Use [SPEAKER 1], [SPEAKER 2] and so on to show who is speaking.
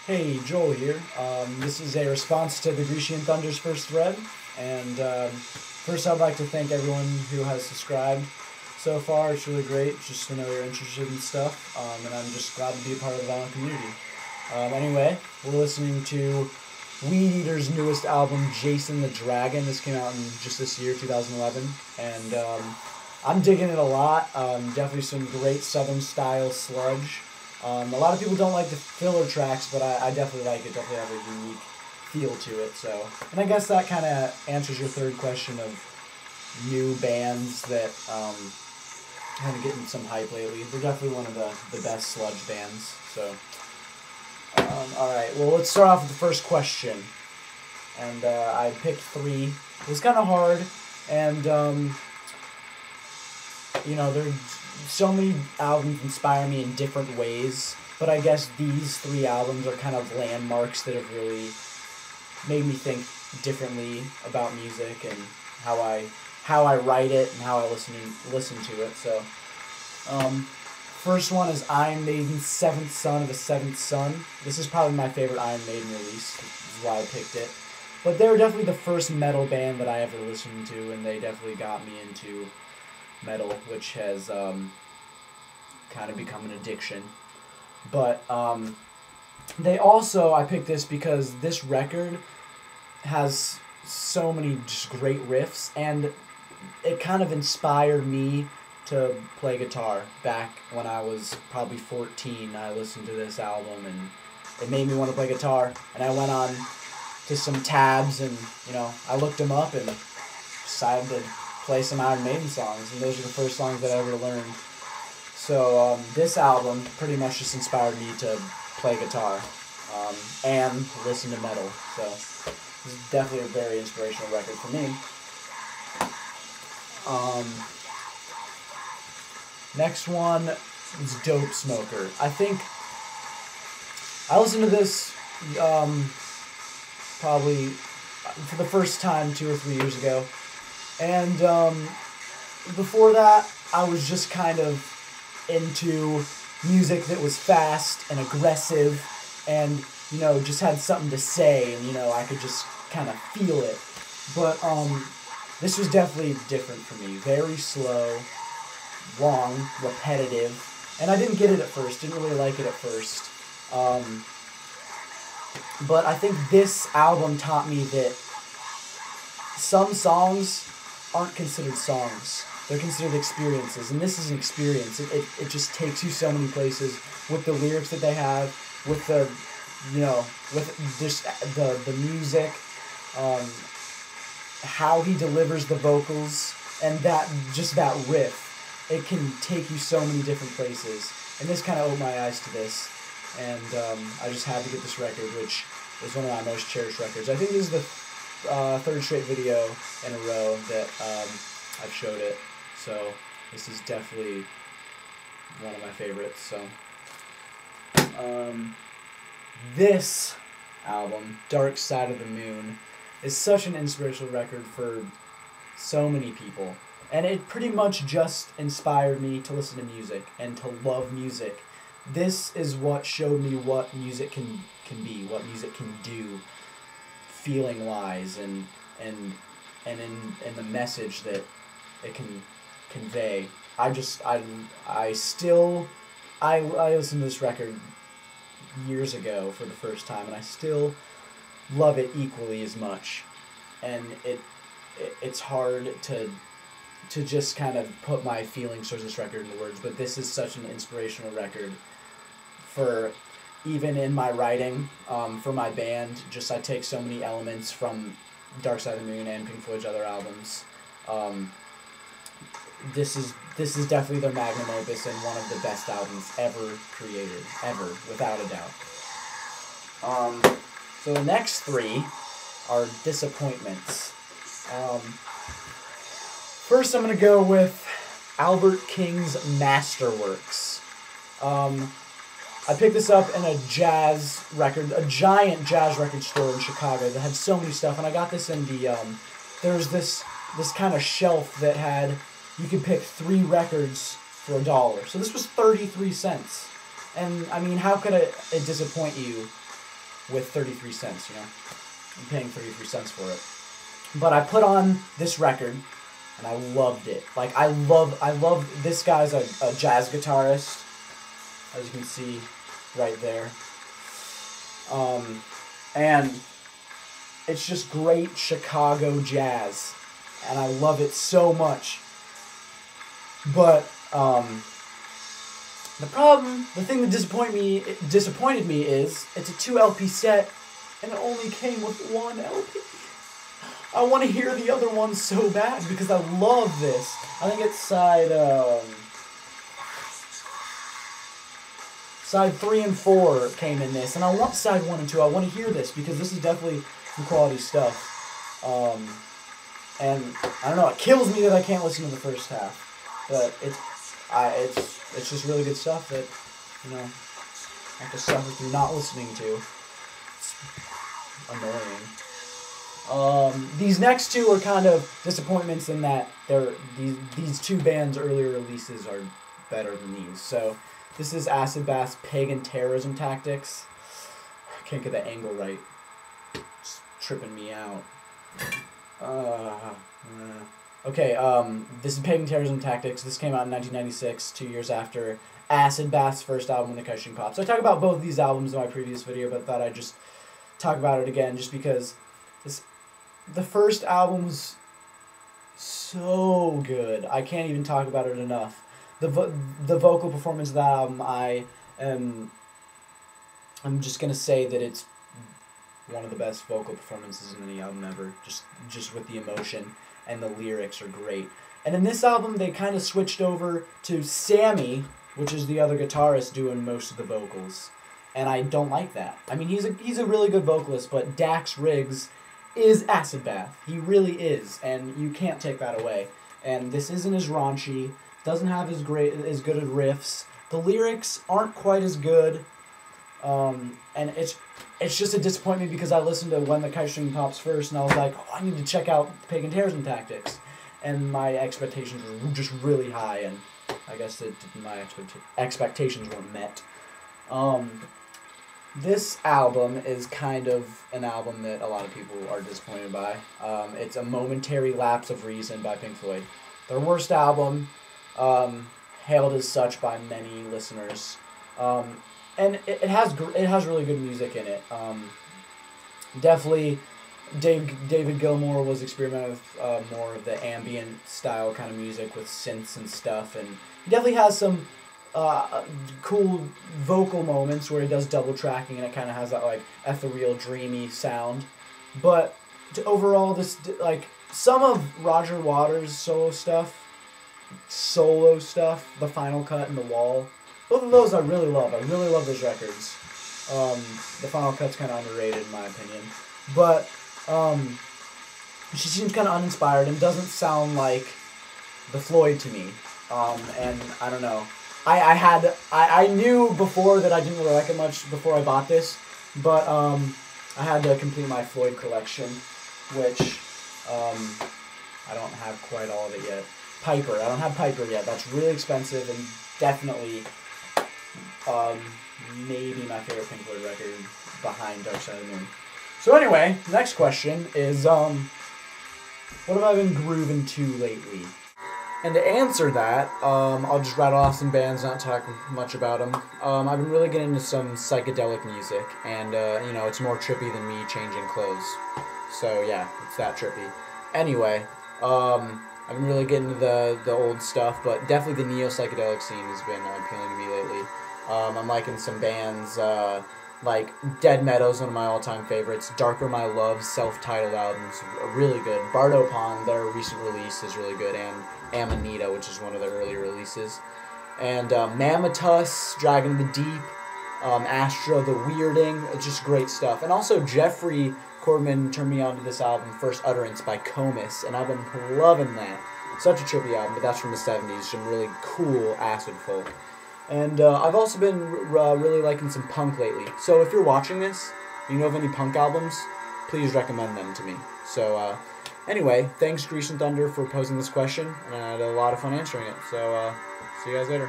[SPEAKER 1] Hey, Joel here. This is a response to TheGrecianThunder's first thread, and first I'd like to thank everyone who has subscribed so far. It's really great just to know you're interested in stuff, and I'm just glad to be a part of the violent community. Anyway, we're listening to Weed Eater's newest album, Jason the Dragon. This came out in just this year, 2011, and I'm digging it a lot. Definitely some great Southern style sludge. A lot of people don't like the filler tracks, but I definitely like it. Definitely have a unique feel to it. So, and I guess that kind of answers your third question of new bands that kind of getting some hype lately. They're definitely one of the best sludge bands. So, all right. Well, let's start off with the first question. And I picked three. It was kind of hard, and you know, there's so many albums inspire me in different ways, but I guess these three albums are kind of landmarks that have really made me think differently about music and how I write it and how I listen to it. So, first one is Iron Maiden's Seventh Son of a Seventh Son. This is probably my favorite Iron Maiden release. This is why I picked it. But they were definitely the first metal band that I ever listened to, and they definitely got me into metal, which has kind of become an addiction. But they also, I picked this because this record has so many just great riffs, and it kind of inspired me to play guitar. Back when I was probably 14, I listened to this album, and it made me want to play guitar, and I went on to some tabs, and I looked them up and decided to play some Iron Maiden songs, and those are the first songs that I ever learned. So this album pretty much just inspired me to play guitar and listen to metal. So this is definitely a very inspirational record for me. Next one is Dope Smoker. I think I listened to this probably for the first time 2 or 3 years ago. And before that, I was just kind of into music that was fast and aggressive and, just had something to say, and, I could just kind of feel it. But this was definitely different for me. Very slow, long, repetitive. And I didn't get it at first, didn't really like it at first. But I think this album taught me that some songs aren't considered songs. They're considered experiences, and this is an experience. It just takes you so many places with the lyrics that they have, with the, with just the music, how he delivers the vocals, and that riff. It can take you so many different places, and this kind of opened my eyes to this, and I just had to get this record, which is one of my most cherished records. I think this is the third straight video in a row that I've showed it, so this is definitely one of my favorites. So this album, Dark Side of the Moon, is such an inspirational record for so many people, and it pretty much just inspired me to listen to music and to love music. This is what showed me what music can be, what music can do, feeling wise, and in the message that it can convey. I listened to this record years ago for the first time, and I still love it equally as much. And it's hard to just kind of put my feelings towards this record into words, but this is such an inspirational record for even in my writing, for my band. Just I take so many elements from Dark Side of the Moon and Pink Floyd's other albums. This is definitely their magnum opus and one of the best albums ever created, ever, without a doubt. So the next three are disappointments. First, I'm going to go with Albert King's Masterworks. I picked this up in a giant jazz record store in Chicago that had so many stuff, and I got this in the, there was this kind of shelf that had, you could pick 3 records for $1. So this was 33 cents. And, I mean, how could it disappoint you with 33 cents, you know? I'm paying 33 cents for it. But I put on this record, and I loved it. Like, I love, this guy's a jazz guitarist, as you can see right there. And it's just great Chicago jazz, and I love it so much. But, the thing that disappointed me is, it's a 2 LP set, and it only came with 1 LP. I want to hear the other one so bad, because I love this. I think it's side 3 and 4 came in this, and I want side 1 and 2. I want to hear this, because this is definitely some quality stuff. And, I don't know, it kills me that I can't listen to the first half. But it's just really good stuff that, you know, I have to suffer through not listening to. It's annoying. These next two are kind of disappointments in that these two bands' earlier releases are better than these. So this is Acid Bath's Pagan Terrorism Tactics. I can't get the angle right. It's tripping me out. Okay, this is Pagan Terrorism Tactics. This came out in 1996, 2 years after Acid Bath's first album, The Kushing Pop. So I talked about both of these albums in my previous video, but thought I'd just talk about it again, just because the first album was so good. I can't even talk about it enough. The vocal performance of that album, I'm just gonna say that it's one of the best vocal performances in any album ever. Just with the emotion, and the lyrics are great. And in this album, they kind of switched over to Sammy, which is the other guitarist, doing most of the vocals, and I don't like that. I mean, he's a really good vocalist, but Dax Riggs is Acid Bath. He really is, and you can't take that away. And this isn't as raunchy, doesn't have as good of riffs. The lyrics aren't quite as good, and it's just a disappointment because I listened to When the Kite String Pops first, and I was like, oh, I need to check out Pagan Terrorism Tactics, and my expectations were just really high, and I guess my expectations weren't met. This album is kind of an album that a lot of people are disappointed by. It's A Momentary Lapse of Reason by Pink Floyd. Their worst album, hailed as such by many listeners. And it has really good music in it. Definitely, David Gilmour was experimenting with more of the ambient style kind of music with synths and stuff, and he definitely has some cool vocal moments where he does double tracking, and it kind of has that like ethereal, dreamy sound. But overall, this some of Roger Waters' solo stuff, The Final Cut and The Wall. Both of those I really love. I really love those records. The Final Cut's kind of underrated in my opinion. But she seems kind of uninspired and doesn't sound like the Floyd to me. And I don't know. I knew before that I didn't really like it much before I bought this. But I had to complete my Floyd collection, which I don't have quite all of it yet. Piper. I don't have Piper yet. That's really expensive and definitely maybe my favorite Pink Floyd record behind Dark Side of the Moon. So anyway, next question is, what have I been grooving to lately? And to answer that, I'll just rattle off some bands, not talk much about them. I've been really getting into some psychedelic music, and, you know, it's more trippy than me changing clothes. So yeah, it's that trippy. Anyway, I've been really getting into the old stuff, but definitely the neo-psychedelic scene has been appealing to me lately. I'm liking some bands like Dead Meadows, one of my all-time favorites. Darker My Love's self-titled album's really good. Bardo Pond, their recent release, is really good, and Amanita, which is one of their earlier releases. And Mammatus, Dragon of the Deep, Astra, The Weirding, it's just great stuff. And also Jeffrey Corbin turned me on to this album, First Utterance by Comus, and I've been loving that. Such a trippy album, but that's from the 70s, some really cool acid folk. And I've also been really liking some punk lately. So if you're watching this, you know of any punk albums, please recommend them to me. So anyway, thanks Grecian Thunder for posing this question, and I had a lot of fun answering it. So see you guys later.